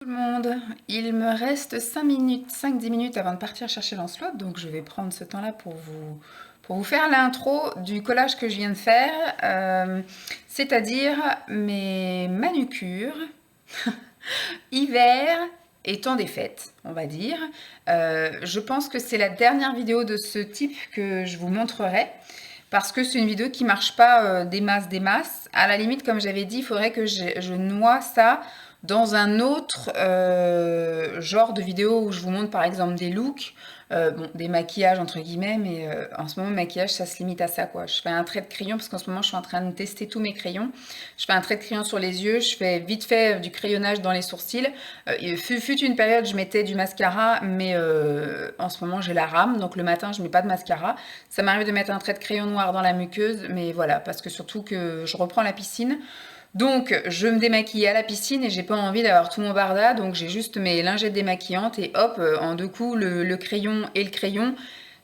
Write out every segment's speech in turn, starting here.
Tout le monde, il me reste 5 minutes, 5-10 minutes avant de partir chercher Lancelot, donc je vais prendre ce temps-là pour vous faire l'intro du collage que je viens de faire, c'est-à-dire mes manucures, hiver et temps des fêtes, on va dire. Je pense que c'est la dernière vidéo de ce type que je vous montrerai, parce que c'est une vidéo qui marche pas des masses. À la limite, comme j'avais dit, il faudrait que je noie ça dans un autre genre de vidéo où je vous montre par exemple des looks, bon, des maquillages entre guillemets, mais en ce moment, le maquillage, ça se limite à ça, quoi. Je fais un trait de crayon parce qu'en ce moment, je suis en train de tester tous mes crayons. Je fais un trait de crayon sur les yeux, je fais vite fait du crayonnage dans les sourcils. Il fut une période, je mettais du mascara, mais en ce moment, j'ai la rame, donc le matin, je mets pas de mascara. Ça m'arrive de mettre un trait de crayon noir dans la muqueuse, mais voilà, parce que surtout que je reprends la piscine. Donc, je me démaquille à la piscine et j'ai pas envie d'avoir tout mon barda, donc j'ai juste mes lingettes démaquillantes et hop, en deux coups, le crayon et le crayon,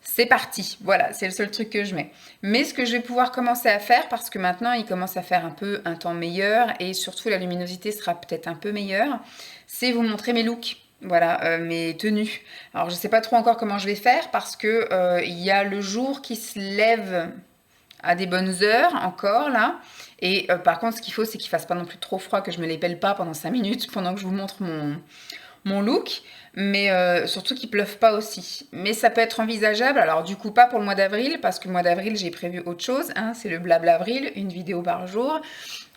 c'est parti. Voilà, c'est le seul truc que je mets. Mais ce que je vais pouvoir commencer à faire, parce que maintenant, il commence à faire un peu un temps meilleur et surtout la luminosité sera peut-être un peu meilleure, c'est vous montrer mes looks. Voilà, mes tenues. Alors, je sais pas trop encore comment je vais faire parce que il y a le jour qui se lève à des bonnes heures encore là. Et par contre, ce qu'il faut, c'est qu'il fasse pas non plus trop froid, que je me les pèle pas pendant 5 minutes pendant que je vous montre mon look. Mais surtout qu'il pleuve pas aussi. Mais ça peut être envisageable. Alors du coup, pas pour le mois d'avril, parce que le mois d'avril, j'ai prévu autre chose. Hein, c'est le blabla avril, une vidéo par jour.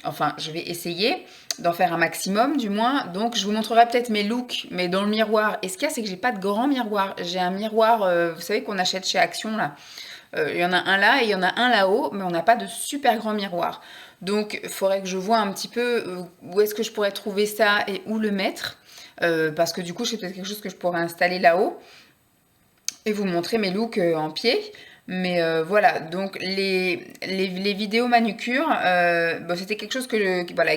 Enfin, je vais essayer d'en faire un maximum, du moins. Donc, je vous montrerai peut-être mes looks, mais dans le miroir. Et ce qu'il y a, c'est que j'ai pas de grand miroir. J'ai un miroir, vous savez, qu'on achète chez Action, là. Il y en a un là et il y en a un là-haut, mais on n'a pas de super grand miroir. Donc, il faudrait que je vois un petit peu où est-ce que je pourrais trouver ça et où le mettre. Parce que du coup, c'est peut-être quelque chose que je pourrais installer là-haut et vous montrer mes looks en pied. Mais voilà, donc les vidéos manucure, bon, c'était quelque chose voilà,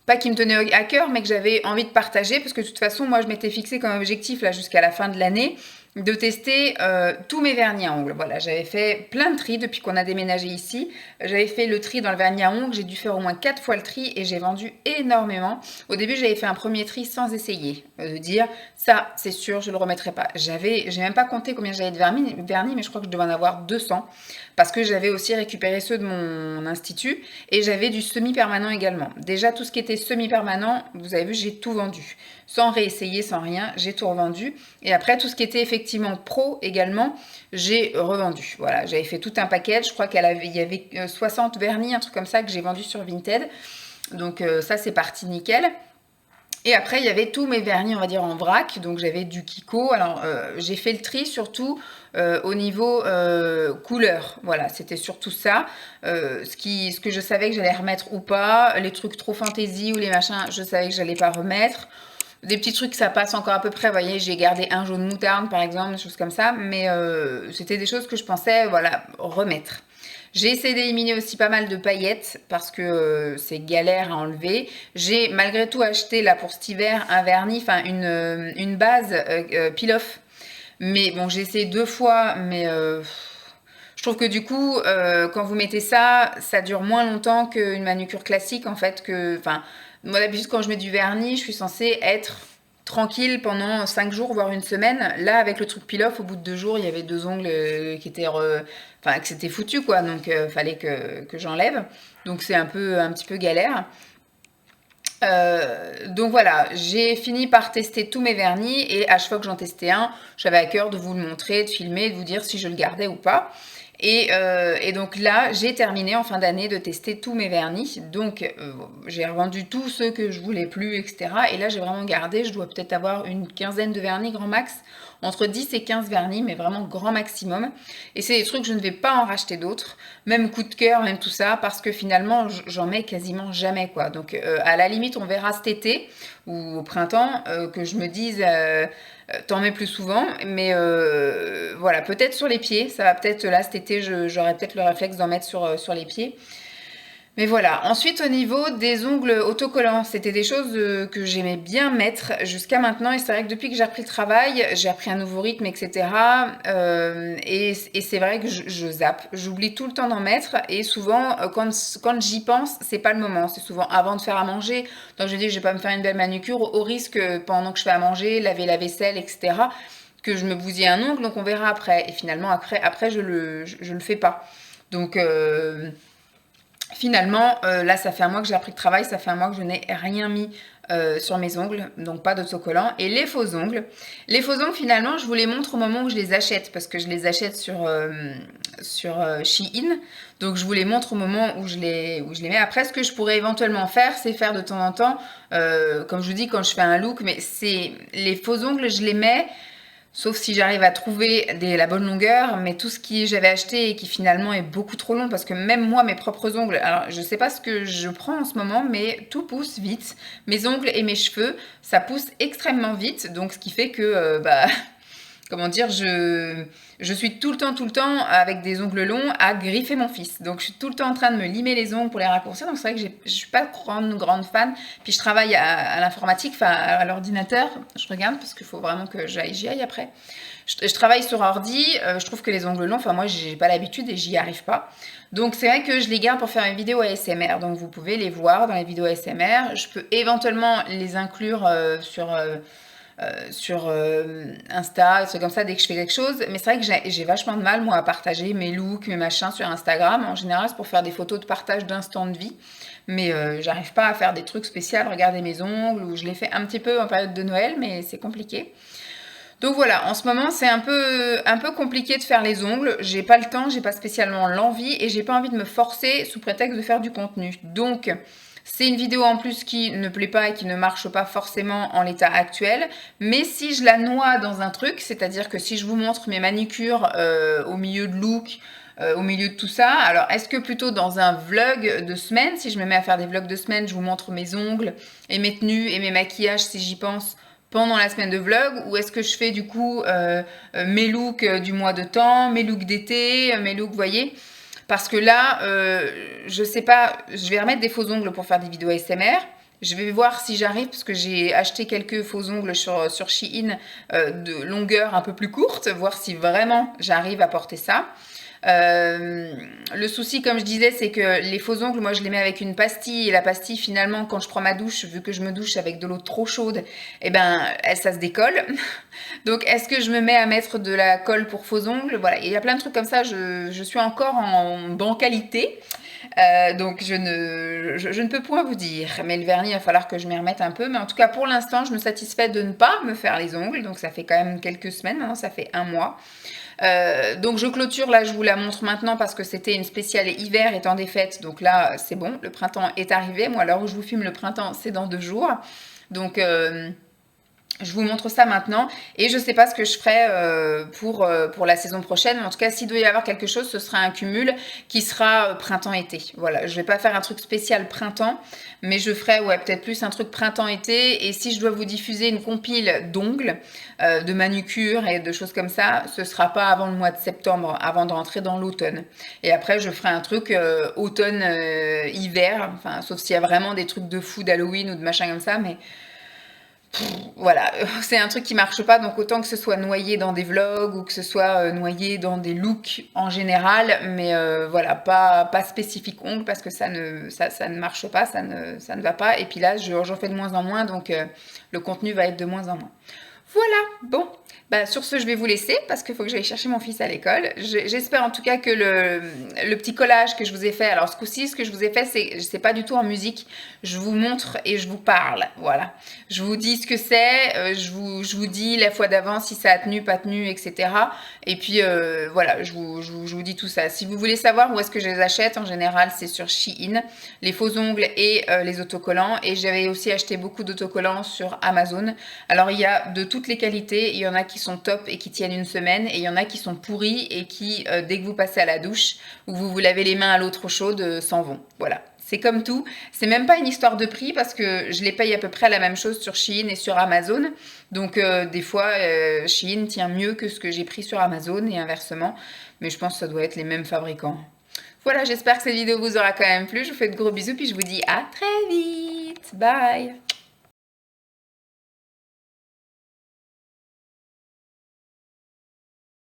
pas qui me tenait à cœur, mais que j'avais envie de partager, parce que de toute façon, moi, je m'étais fixé comme objectif, là, jusqu'à la fin de l'année, de tester tous mes vernis à ongles. Voilà, j'avais fait plein de tri depuis qu'on a déménagé ici. J'avais fait le tri dans le vernis à ongles, j'ai dû faire au moins 4 fois le tri et j'ai vendu énormément. Au début, j'avais fait un premier tri sans essayer, de dire ça, c'est sûr, je le remettrai pas. J'ai même pas compté combien j'avais de vernis, mais je crois que je devais en avoir 200 parce que j'avais aussi récupéré ceux de mon institut et j'avais du semi-permanent également. Déjà, tout ce qui était semi-permanent, vous avez vu, j'ai tout vendu. Sans réessayer, sans rien, j'ai tout revendu. Et après, tout ce qui était effectivement pro également, j'ai revendu. Voilà, j'avais fait tout un paquet. Je crois qu'il y avait 60 vernis, un truc comme ça, que j'ai vendu sur Vinted. Donc ça, c'est parti nickel. Et après, il y avait tous mes vernis, on va dire, en vrac. Donc, j'avais du Kiko. Alors, j'ai fait le tri surtout au niveau couleur. Voilà, c'était surtout ça. Ce que je savais que j'allais remettre ou pas. Les trucs trop fantaisie ou les machins, je savais que j'allais pas remettre. Des petits trucs, ça passe encore à peu près. Vous voyez, j'ai gardé un jaune moutarde, par exemple, des choses comme ça. Mais c'était des choses que je pensais, voilà, remettre. J'ai essayé d'éliminer aussi pas mal de paillettes parce que c'est galère à enlever. J'ai malgré tout acheté là pour cet hiver un vernis, enfin une base peel-off. Mais bon, j'ai essayé 2 fois, mais je trouve que du coup, quand vous mettez ça, ça dure moins longtemps qu'une manucure classique en fait. Enfin, moi d'habitude quand je mets du vernis, je suis censée être tranquille pendant 5 jours, voire une semaine. Là, avec le truc peel-off, au bout de 2 jours, il y avait 2 ongles qui étaient enfin que c'était foutu quoi, donc fallait que j'enlève. Donc c'est un petit peu galère. Donc voilà, j'ai fini par tester tous mes vernis et à chaque fois que j'en testais un, j'avais à cœur de vous le montrer, de filmer, de vous dire si je le gardais ou pas. Et donc là, j'ai terminé en fin d'année de tester tous mes vernis. Donc j'ai revendu tous ceux que je voulais plus, etc. Et là, j'ai vraiment gardé, je dois peut-être avoir une quinzaine de vernis grand max, entre 10 et 15 vernis, mais vraiment grand maximum. Et c'est des trucs, je ne vais pas en racheter d'autres, même coup de cœur, même tout ça, parce que finalement, j'en mets quasiment jamais, quoi. Donc à la limite, on verra cet été ou au printemps que je me dise t'en mets plus souvent, mais voilà, peut-être sur les pieds, ça va peut-être là cet été, j'aurai peut-être le réflexe d'en mettre sur les pieds. Mais voilà. Ensuite, au niveau des ongles autocollants, c'était des choses que j'aimais bien mettre jusqu'à maintenant. Et c'est vrai que depuis que j'ai repris le travail, j'ai appris un nouveau rythme, etc. Et c'est vrai que je zappe. J'oublie tout le temps d'en mettre. Et souvent, quand j'y pense, c'est pas le moment. C'est souvent avant de faire à manger. Donc je dis, je vais pas me faire une belle manucure au risque, pendant que je fais à manger, laver la vaisselle, etc., que je me bousille un ongle. Donc on verra après. Et finalement, après je le fais pas. Donc... Finalement, là, ça fait un mois que j'ai appris le travail, ça fait un mois que je n'ai rien mis sur mes ongles, donc pas d'autocollant. Et les faux ongles, finalement, je vous les montre au moment où je les achète, parce que je les achète sur Shein. Donc je vous les montre au moment où je les mets. Après, ce que je pourrais éventuellement faire, c'est faire de temps en temps, comme je vous dis, quand je fais un look, mais c'est les faux ongles, je les mets. Sauf si j'arrive à trouver la bonne longueur, mais tout ce que j'avais acheté et qui finalement est beaucoup trop long, parce que même moi, mes propres ongles, alors je sais pas ce que je prends en ce moment, mais tout pousse vite. Mes ongles et mes cheveux, ça pousse extrêmement vite, donc ce qui fait que, comment dire, je suis tout le temps avec des ongles longs à griffer mon fils. Donc je suis tout le temps en train de me limer les ongles pour les raccourcir. Donc c'est vrai que je suis pas grande fan. Puis je travaille à l'informatique, enfin à l'ordinateur. Je regarde parce qu'il faut vraiment que j'y aille après. Je travaille sur ordi. Je trouve que les ongles longs, enfin moi j'ai pas l'habitude et j'y arrive pas. Donc c'est vrai que je les garde pour faire une vidéo ASMR. Donc vous pouvez les voir dans les vidéos ASMR. Je peux éventuellement les inclure sur Insta, des trucs comme ça, dès que je fais quelque chose. Mais c'est vrai que j'ai vachement de mal, moi, à partager mes looks, mes machins sur Instagram. En général, c'est pour faire des photos de partage d'instants de vie. Mais j'arrive pas à faire des trucs spéciaux, regarder mes ongles, ou je les fais un petit peu en période de Noël, mais c'est compliqué. Donc voilà, en ce moment, c'est un peu compliqué de faire les ongles. J'ai pas le temps, j'ai pas spécialement l'envie, et j'ai pas envie de me forcer sous prétexte de faire du contenu. Donc... c'est une vidéo en plus qui ne plaît pas et qui ne marche pas forcément en l'état actuel. Mais si je la noie dans un truc, c'est-à-dire que si je vous montre mes manicures au milieu de look, au milieu de tout ça, alors est-ce que plutôt dans un vlog de semaine, si je me mets à faire des vlogs de semaine, je vous montre mes ongles et mes tenues et mes maquillages si j'y pense pendant la semaine de vlog, ou est-ce que je fais du coup mes looks du mois de temps, mes looks d'été, mes looks, vous voyez? Parce que là, je sais pas, je vais remettre des faux ongles pour faire des vidéos ASMR. Je vais voir si j'arrive, parce que j'ai acheté quelques faux ongles sur Shein de longueur un peu plus courte, voir si vraiment j'arrive à porter ça. Le souci, comme je disais, c'est que les faux ongles, moi je les mets avec une pastille, et la pastille finalement quand je prends ma douche, vu que je me douche avec de l'eau trop chaude, et ben ça se décolle. Donc est-ce que je me mets à mettre de la colle pour faux ongles? Voilà, il y a plein de trucs comme ça, je suis encore en bancalité. Donc je ne peux point vous dire, mais le vernis, il va falloir que je m'y remette un peu. Mais en tout cas, pour l'instant, je me satisfais de ne pas me faire les ongles. Donc ça fait quand même quelques semaines, maintenant ça fait un mois. Donc je clôture, là je vous la montre maintenant parce que c'était une spéciale hiver étant des fêtes. Donc là c'est bon, le printemps est arrivé. Moi, à l'heure où je vous filme, le printemps c'est dans 2 jours. Donc... je vous montre ça maintenant et je sais pas ce que je ferai pour la saison prochaine. Mais en tout cas, s'il doit y avoir quelque chose, ce sera un cumul qui sera printemps-été. Voilà, je vais pas faire un truc spécial printemps, mais je ferai peut-être plus un truc printemps-été. Et si je dois vous diffuser une compile d'ongles, de manucure et de choses comme ça, ce sera pas avant le mois de septembre, avant de rentrer dans l'automne. Et après, je ferai un truc automne-hiver, enfin, sauf s'il y a vraiment des trucs de fou d'Halloween ou de machin comme ça, mais... voilà, c'est un truc qui marche pas, donc autant que ce soit noyé dans des vlogs ou que ce soit noyé dans des looks en général, mais voilà, pas spécifique ongles parce que ça ne marche pas, ça ne va pas. Et puis là, j'en fais de moins en moins, donc le contenu va être de moins en moins. Voilà, bon, sur ce, je vais vous laisser parce qu'il faut que j'aille chercher mon fils à l'école. J'espère en tout cas que le petit collage que je vous ai fait, alors ce coup-ci, ce que je vous ai fait, c'est pas du tout en musique. Je vous montre et je vous parle, voilà. Je vous dis ce que c'est, je vous dis la fois d'avant si ça a tenu, pas tenu, etc. Et puis voilà, je vous dis tout ça. Si vous voulez savoir où est-ce que je les achète, en général, c'est sur Shein, les faux ongles et les autocollants. Et j'avais aussi acheté beaucoup d'autocollants sur Amazon. Alors il y a de toutes les qualités, il y en a qui sont top et qui tiennent une semaine, et il y en a qui sont pourris et qui, dès que vous passez à la douche ou vous vous lavez les mains à l'eau trop chaude, s'en vont. Voilà. C'est comme tout. C'est même pas une histoire de prix parce que je les paye à peu près la même chose sur Shein et sur Amazon. Donc des fois, Shein tient mieux que ce que j'ai pris sur Amazon et inversement. Mais je pense que ça doit être les mêmes fabricants. Voilà, j'espère que cette vidéo vous aura quand même plu. Je vous fais de gros bisous, puis je vous dis à très vite. Bye.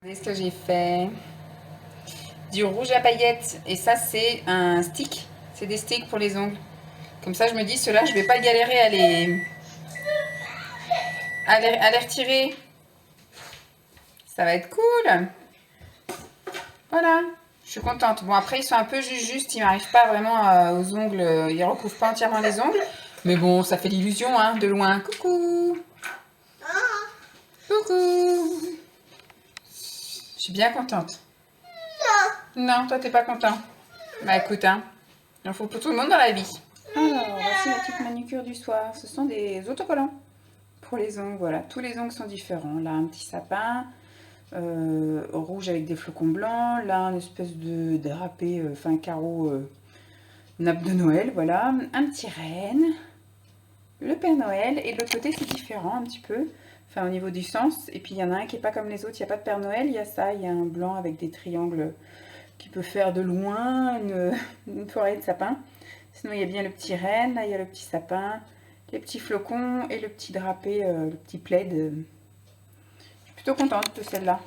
Regardez ce que j'ai fait. Du rouge à paillettes. Et ça, c'est un stick. C'est des sticks pour les ongles. Comme ça, je me dis, ceux-là, je vais pas galérer à les retirer. Ça va être cool. Voilà. Je suis contente. Bon, après, ils sont un peu juste. Ils n'arrivent pas vraiment aux ongles. Ils recouvrent pas entièrement les ongles. Mais bon, ça fait l'illusion, hein, de loin. Coucou. Coucou. Je suis bien contente. Non, toi, t'es pas content. Bah, écoute, hein. Il en faut pour tout le monde dans la vie. Alors, voici la petite manucure du soir. Ce sont des autocollants pour les ongles. Voilà, tous les ongles sont différents. Là, un petit sapin. Rouge avec des flocons blancs. Là, une espèce de drapé, enfin, carreau, nappe de Noël. Voilà, un petit renne. Le Père Noël. Et de l'autre côté, c'est différent un petit peu. Enfin, au niveau du sens. Et puis, il y en a un qui n'est pas comme les autres. Il n'y a pas de Père Noël. Il y a ça. Il y a un blanc avec des triangles qui peut faire de loin une forêt de sapin. Sinon, il y a bien le petit renne. Là, il y a le petit sapin. Les petits flocons et le petit drapé, le petit plaid. Je suis plutôt contente de celle-là.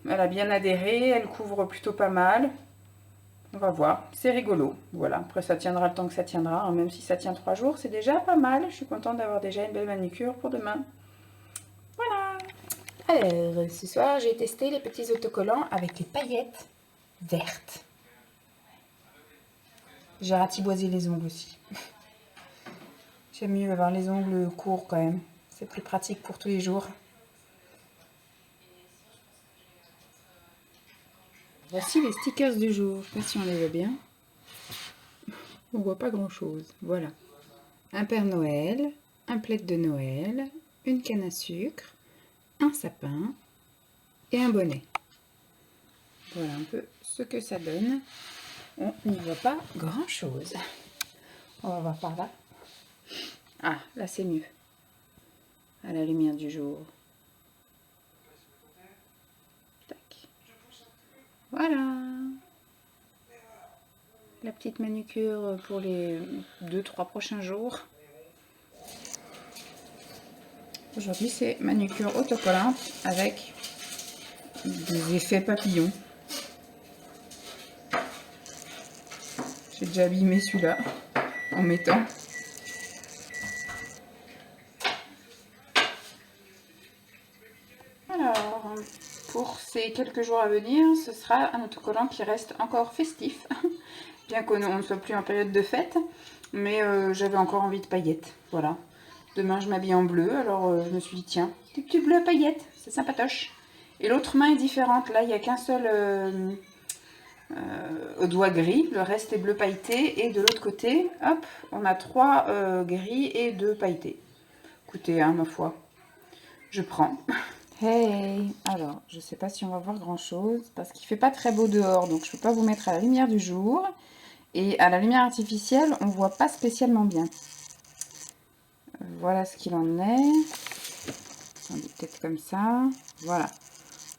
Elle a bien adhéré. Elle couvre plutôt pas mal. On va voir, c'est rigolo. Voilà, après ça tiendra le temps que ça tiendra, même si ça tient 3 jours, c'est déjà pas mal. Je suis contente d'avoir déjà une belle manucure pour demain. Voilà. Alors, ce soir, j'ai testé les petits autocollants avec les paillettes vertes. J'ai ratiboisé les ongles aussi. J'aime mieux avoir les ongles courts quand même. C'est plus pratique pour tous les jours. Voici les stickers du jour. Je ne sais pas si on les voit bien. On voit pas grand chose. Voilà. Un Père Noël, un plaid de Noël, une canne à sucre, un sapin et un bonnet. Voilà un peu ce que ça donne. On n'y voit pas grand chose. On va voir par là. Ah, là c'est mieux. À la lumière du jour. Tac. Voilà. La petite manucure pour les 2-3 prochains jours. Aujourd'hui, c'est manucure autocollante avec des effets papillons. J'ai déjà abîmé celui-là en mettant. Alors, pour ces quelques jours à venir, ce sera un autocollant qui reste encore festif. Bien qu'on ne soit plus en période de fête. Mais j'avais encore envie de paillettes. Voilà. Demain, je m'habille en bleu. Alors, je me suis dit, tiens, des petits bleus à paillettes. C'est sympatoche. Et l'autre main est différente. Là, il n'y a qu'un seul au doigt gris. Le reste est bleu pailleté. Et de l'autre côté, hop, on a 3 gris et 2 pailletés. Écoutez, hein, ma foi, je prends. Hey! Alors, je ne sais pas si on va voir grand-chose. Parce qu'il ne fait pas très beau dehors. Donc, je ne peux pas vous mettre à la lumière du jour. Et à la lumière artificielle, on ne voit pas spécialement bien. Voilà ce qu'il en est. Peut-être comme ça. Voilà.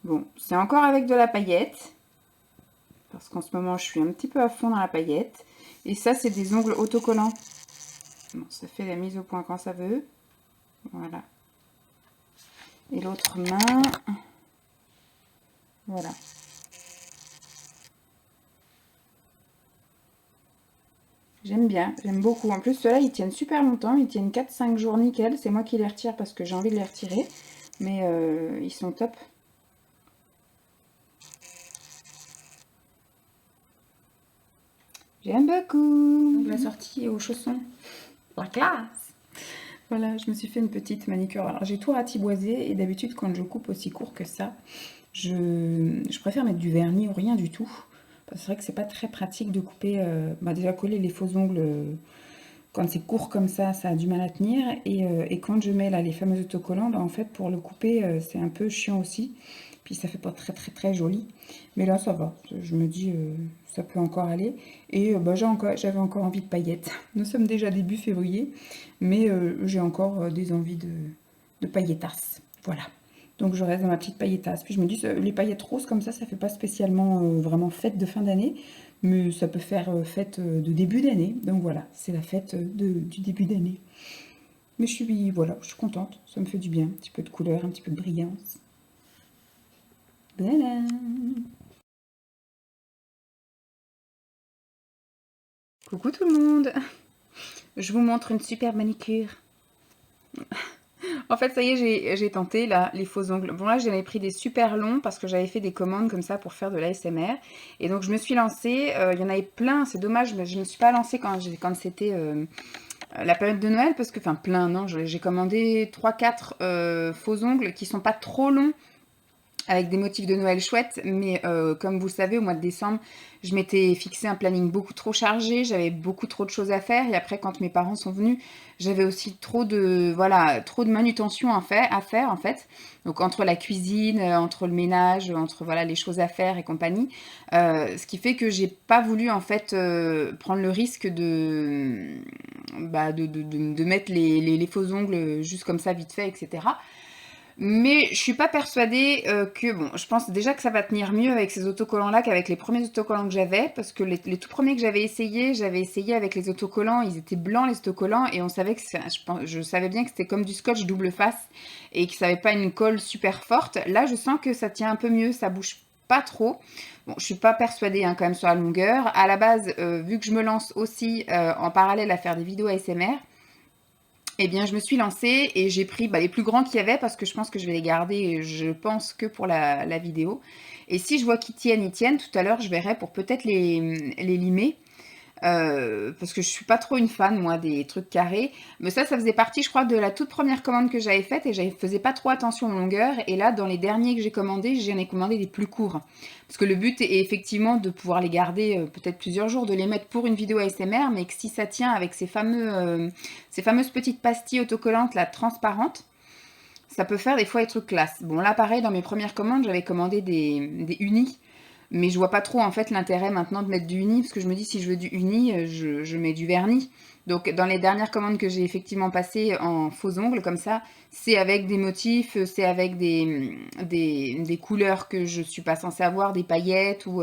Bon, c'est encore avec de la paillette. Parce qu'en ce moment, je suis un petit peu à fond dans la paillette. Et ça, c'est des ongles autocollants. Bon, ça fait la mise au point quand ça veut. Voilà. Et l'autre main. Voilà. J'aime bien, j'aime beaucoup. En plus, ceux-là, ils tiennent super longtemps. Ils tiennent 4-5 jours nickel. C'est moi qui les retire parce que j'ai envie de les retirer. Mais ils sont top. J'aime beaucoup. Donc, la sortie aux chaussons. La classe. Voilà, je me suis fait une petite manicure. Alors, j'ai tout ratiboisé. Et d'habitude, quand je coupe aussi court que ça, je préfère mettre du vernis ou rien du tout. C'est vrai que c'est pas très pratique de couper, déjà coller les faux ongles, quand c'est court comme ça a du mal à tenir. Et quand je mets là les fameux autocollants, en fait pour le couper, c'est un peu chiant aussi. Puis ça fait pas très joli. Mais là ça va, je me dis ça peut encore aller. Et j'avais encore envie de paillettes. Nous sommes déjà début février, mais j'ai encore des envies de paillettasses. Voilà. Donc je reste dans ma petite pailletasse. Puis je me dis, les paillettes roses comme ça fait pas spécialement vraiment fête de fin d'année, mais ça peut faire fête de début d'année. Donc voilà, c'est la fête du début d'année. Mais voilà, je suis contente, ça me fait du bien. Un petit peu de couleur, un petit peu de brillance. Voilà. Coucou tout le monde. Je vous montre une super manicure. En fait, ça y est, j'ai tenté là les faux ongles. Bon là, j'en ai pris des super longs parce que j'avais fait des commandes comme ça pour faire de l'ASMR. Et donc je me suis lancée, il y en avait plein, c'est dommage, mais je me suis pas lancée quand c'était la période de Noël parce que, enfin plein, non, j'ai commandé 3-4 faux ongles qui sont pas trop longs, avec des motifs de Noël chouettes, mais comme vous le savez, au mois de décembre, je m'étais fixé un planning beaucoup trop chargé, j'avais beaucoup trop de choses à faire, et après, quand mes parents sont venus, j'avais aussi trop de manutention à faire, en fait. Donc, entre la cuisine, entre le ménage, entre, voilà, les choses à faire et compagnie, ce qui fait que j'ai pas voulu, en fait, prendre le risque de mettre les faux ongles juste comme ça, vite fait, etc. Mais je suis pas persuadée que, bon, je pense déjà que ça va tenir mieux avec ces autocollants-là qu'avec les premiers autocollants que j'avais, parce que les tout premiers que j'avais essayé avec les autocollants, ils étaient blancs les autocollants, et on savait que je savais bien que c'était comme du scotch double face, et que ça n'avait pas une colle super forte. Là, je sens que ça tient un peu mieux, ça bouge pas trop. Bon, je suis pas persuadée quand même sur la longueur. À la base, vu que je me lance aussi en parallèle à faire des vidéos ASMR, eh bien, je me suis lancée et j'ai pris les plus grands qu'il y avait parce que je pense que je vais les garder, je pense, que pour la vidéo. Et si je vois qu'ils tiennent, ils tiennent. Tout à l'heure, je verrai pour peut-être les limer. Parce que je suis pas trop une fan, moi, des trucs carrés. Mais ça faisait partie, je crois, de la toute première commande que j'avais faite et je faisais pas trop attention aux longueurs. Et là, dans les derniers que j'ai commandés, j'en ai commandé des plus courts. Parce que le but est effectivement de pouvoir les garder peut-être plusieurs jours, de les mettre pour une vidéo ASMR, mais que si ça tient avec ces fameuses petites pastilles autocollantes, là, transparentes, ça peut faire des fois des trucs classe. Bon, là, pareil, dans mes premières commandes, j'avais commandé des unis. Mais je vois pas trop en fait l'intérêt maintenant de mettre du uni, parce que je me dis si je veux du uni, je mets du vernis. Donc dans les dernières commandes que j'ai effectivement passées en faux ongles comme ça, c'est avec des motifs, c'est avec des couleurs que je suis pas censée avoir, des paillettes ou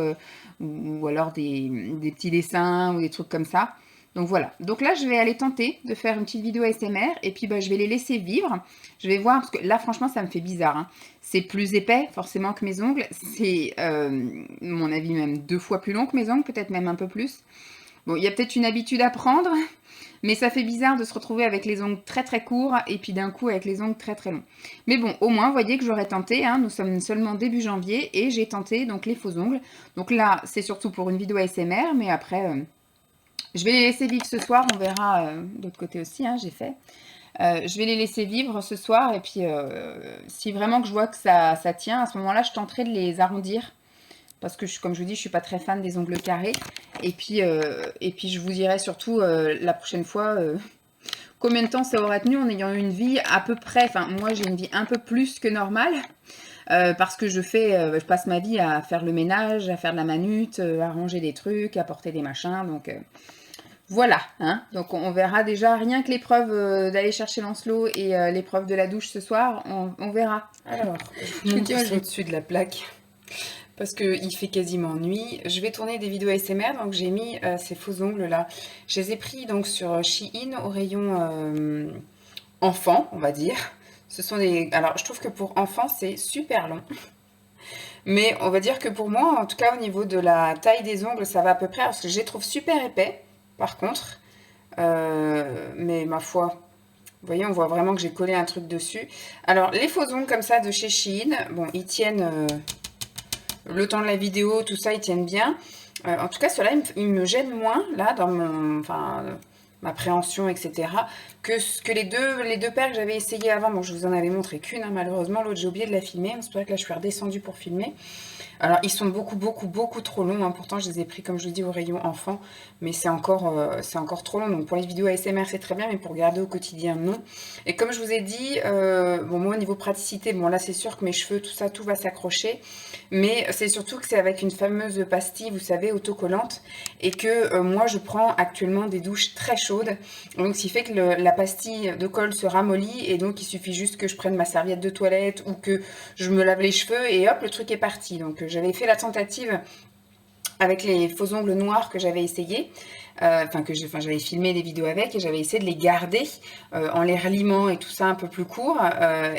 alors des petits dessins ou des trucs comme ça. Donc voilà. Donc là, je vais aller tenter de faire une petite vidéo ASMR et puis je vais les laisser vivre. Je vais voir, parce que là, franchement, ça me fait bizarre, hein. C'est plus épais, forcément, que mes ongles. C'est, mon avis, même 2 fois plus long que mes ongles, peut-être même un peu plus. Bon, il y a peut-être une habitude à prendre, mais ça fait bizarre de se retrouver avec les ongles très très courts et puis d'un coup avec les ongles très très longs. Mais bon, au moins, vous voyez que j'aurais tenté, hein, nous sommes seulement début janvier et j'ai tenté donc les faux ongles. Donc là, c'est surtout pour une vidéo ASMR, mais après... je vais les laisser vivre ce soir, on verra d'autre côté aussi, hein, j'ai fait. Je vais les laisser vivre ce soir et puis si vraiment que je vois que ça tient, à ce moment-là, je tenterai de les arrondir. Parce que, comme je vous dis, je suis pas très fan des ongles carrés. Et puis je vous dirai surtout la prochaine fois combien de temps ça aura tenu en ayant une vie à peu près. Enfin, moi, j'ai une vie un peu plus que normale. Parce que je passe ma vie à faire le ménage, à faire de la manute, à ranger des trucs, à porter des machins. Donc... voilà, hein. Donc on verra déjà, rien que l'épreuve d'aller chercher Lancelot et l'épreuve de la douche ce soir, on verra. Alors, je me tiens au-dessus de la plaque parce qu'il fait quasiment nuit. Je vais tourner des vidéos ASMR, donc j'ai mis ces faux ongles là. Je les ai pris donc sur Shein au rayon enfant, on va dire. Ce sont des... Alors, je trouve que pour enfants, c'est super long. Mais on va dire que pour moi, en tout cas au niveau de la taille des ongles, ça va à peu près, parce que je les trouve super épais. Par contre, mais ma foi, vous voyez, on voit vraiment que j'ai collé un truc dessus. Alors, les faux ongles comme ça de chez Shein, bon, ils tiennent le temps de la vidéo, tout ça, ils tiennent bien. En tout cas, ceux-là, ils me gênent moins, là, dans ma préhension, etc., que les deux paires que j'avais essayées avant. Bon, je vous en avais montré qu'une, hein, malheureusement, l'autre, j'ai oublié de la filmer. C'est pour ça que là, je suis redescendue pour filmer. Alors, ils sont beaucoup trop longs, hein. Pourtant, je les ai pris, comme je vous dis, au rayon enfant. Mais c'est encore trop long. Donc, pour les vidéos ASMR, c'est très bien. Mais pour regarder au quotidien, non. Et comme je vous ai dit, bon, moi, au niveau praticité, bon, là, c'est sûr que mes cheveux, tout ça, tout va s'accrocher. Mais c'est surtout que c'est avec une fameuse pastille, vous savez, autocollante. Et que moi, je prends actuellement des douches très chaudes. Donc, ce qui fait que la pastille de colle se ramollit. Et donc, il suffit juste que je prenne ma serviette de toilette ou que je me lave les cheveux et hop, le truc est parti. Donc j'avais fait la tentative avec les faux ongles noirs que j'avais essayé, j'avais filmé des vidéos avec et j'avais essayé de les garder en les relimant et tout ça un peu plus court.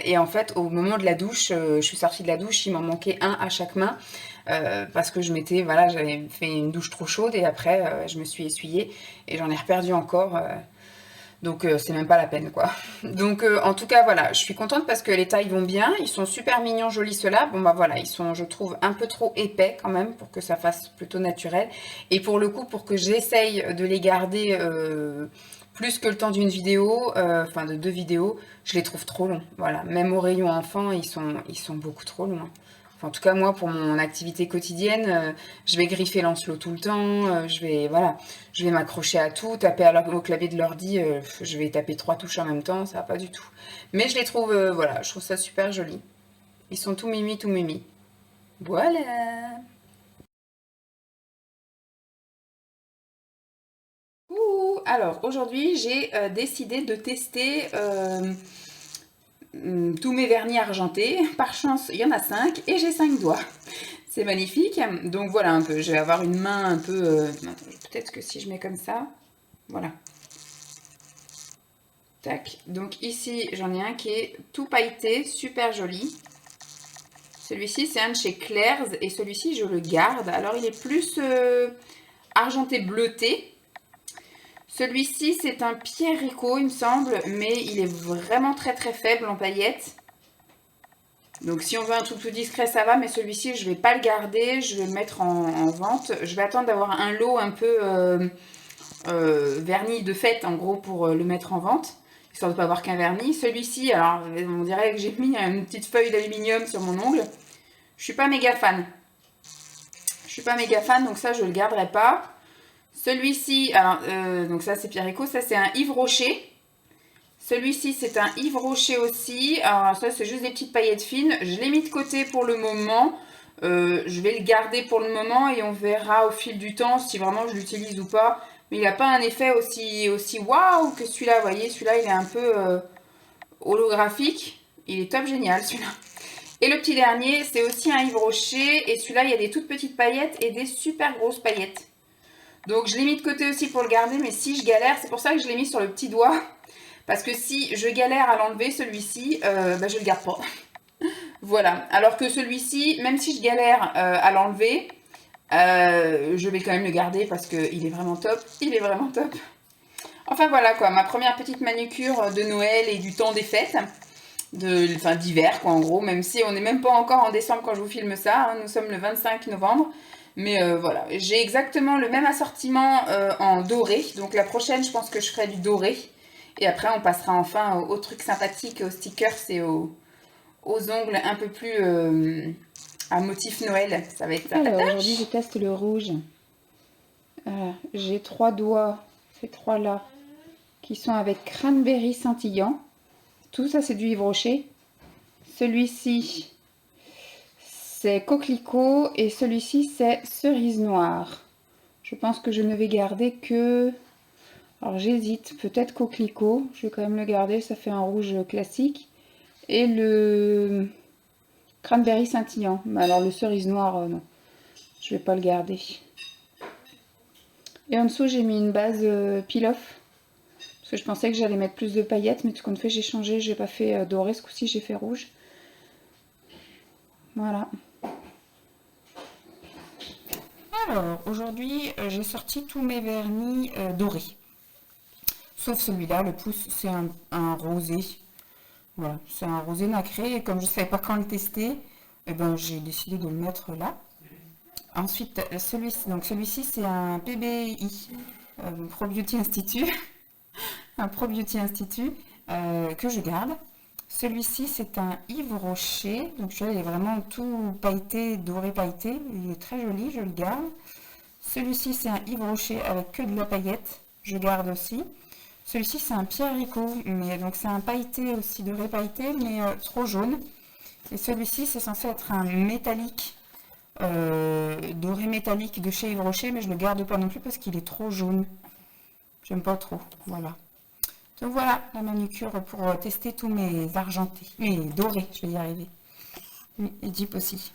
Et en fait, au moment de la douche, je suis sortie de la douche, il m'en manquait un à chaque main. Parce que voilà, j'avais fait une douche trop chaude et après je me suis essuyée et j'en ai reperdu encore. Donc c'est même pas la peine quoi. Donc en tout cas voilà, je suis contente parce que les tailles vont bien, ils sont super mignons, jolis ceux-là. Bon bah voilà, ils sont je trouve un peu trop épais quand même pour que ça fasse plutôt naturel. Et pour le coup, pour que j'essaye de les garder plus que le temps d'une vidéo, enfin de 2 vidéos, je les trouve trop longs. Voilà, même au rayon enfant, ils sont beaucoup trop longs, hein. Enfin, en tout cas, moi, pour mon activité quotidienne, je vais griffer Lancelot tout le temps, voilà, je vais m'accrocher à tout, taper au clavier de l'ordi, je vais taper 3 touches en même temps, ça va pas du tout. Mais je les trouve, voilà, je trouve ça super joli. Ils sont tout mimi, tout mimi. Voilà. Alors, aujourd'hui, j'ai décidé de tester tous mes vernis argentés. Par chance, il y en a 5 et j'ai 5 doigts. C'est magnifique. Donc voilà un peu, je vais avoir une main un peu... peut-être que si je mets comme ça, voilà. Tac. Donc ici, j'en ai un qui est tout pailleté, super joli. Celui-ci, c'est un de chez Claire's et celui-ci, je le garde. Alors, il est plus argenté bleuté. Celui-ci, c'est un Pierre Rico, il me semble, mais il est vraiment très faible en paillettes. Donc si on veut un truc plus discret, ça va, mais celui-ci, je ne vais pas le garder, je vais le mettre en vente. Je vais attendre d'avoir un lot un peu vernis de fête, en gros, pour le mettre en vente, histoire de ne pas avoir qu'un vernis. Celui-ci, alors, on dirait que j'ai mis une petite feuille d'aluminium sur mon ongle. Je suis pas méga fan. Je suis pas méga fan, donc ça, je ne le garderai pas. Celui-ci, alors, donc ça, c'est Pierre Rico, ça, c'est un Yves Rocher. Celui-ci, c'est un Yves Rocher aussi. Alors ça, c'est juste des petites paillettes fines. Je l'ai mis de côté pour le moment. Je vais le garder pour le moment et on verra au fil du temps si vraiment je l'utilise ou pas. Mais il n'a pas un effet aussi waouh que celui-là. Vous voyez, celui-là, il est un peu holographique. Il est top génial, celui-là. Et le petit dernier, c'est aussi un Yves Rocher. Et celui-là, il y a des toutes petites paillettes et des super grosses paillettes. Donc, je l'ai mis de côté aussi pour le garder. Mais si je galère, c'est pour ça que je l'ai mis sur le petit doigt. Parce que si je galère à l'enlever, celui-ci, bah, je le garde pas. Voilà. Alors que celui-ci, même si je galère à l'enlever, je vais quand même le garder parce qu'il est vraiment top. Il est vraiment top. Enfin voilà quoi, ma première petite manucure de Noël et du temps des fêtes. D'hiver quoi en gros, même si on n'est même pas encore en décembre quand je vous filme ça. Hein, nous sommes le 25 novembre. Mais voilà, j'ai exactement le même assortiment en doré. Donc la prochaine, je pense que je ferai du doré. Et après, on passera enfin aux trucs sympathiques, aux stickers et aux ongles un peu plus à motif Noël. Ça va être ça. Alors, aujourd'hui, je teste le rouge. J'ai 3 doigts, ces 3-là, qui sont avec cranberry scintillant. Tout ça, c'est du Yves Rocher. Celui-ci, c'est coquelicot. Et celui-ci, c'est cerise noire. Je pense que je ne vais garder que... Alors j'hésite, peut-être coquelicot, je vais quand même le garder, ça fait un rouge classique. Et le cranberry scintillant, mais alors le cerise noire, non, je vais pas le garder. Et en dessous j'ai mis une base peel-off, parce que je pensais que j'allais mettre plus de paillettes, mais tout compte fait j'ai changé, j'ai pas fait doré, ce coup-ci j'ai fait rouge. Voilà. Alors aujourd'hui j'ai sorti tous mes vernis dorés. Sauf celui-là, le pouce, c'est un rosé. Voilà, c'est un rosé nacré. Et comme je ne savais pas quand le tester, eh ben, j'ai décidé de le mettre là. Ensuite, celui-ci, c'est un PBI, Pro Beauty Institute. Un Pro Beauty Institute que je garde. Celui-ci, c'est un Yves Rocher. Donc celui-là, il est vraiment tout pailleté, doré pailleté. Il est très joli, je le garde. Celui-ci, c'est un Yves Rocher avec que de la paillette. Je garde aussi. Celui-ci, c'est un Pierre Rico. Mais donc c'est un pailleté aussi, doré pailleté, mais trop jaune. Et celui-ci, c'est censé être un métallique, doré métallique de chez Yves Rocher. Mais je le garde pas non plus parce qu'il est trop jaune. J'aime pas trop. Voilà. Donc voilà la manucure pour tester tous mes argentés, mes dorés, je vais y arriver. Et Jeep aussi.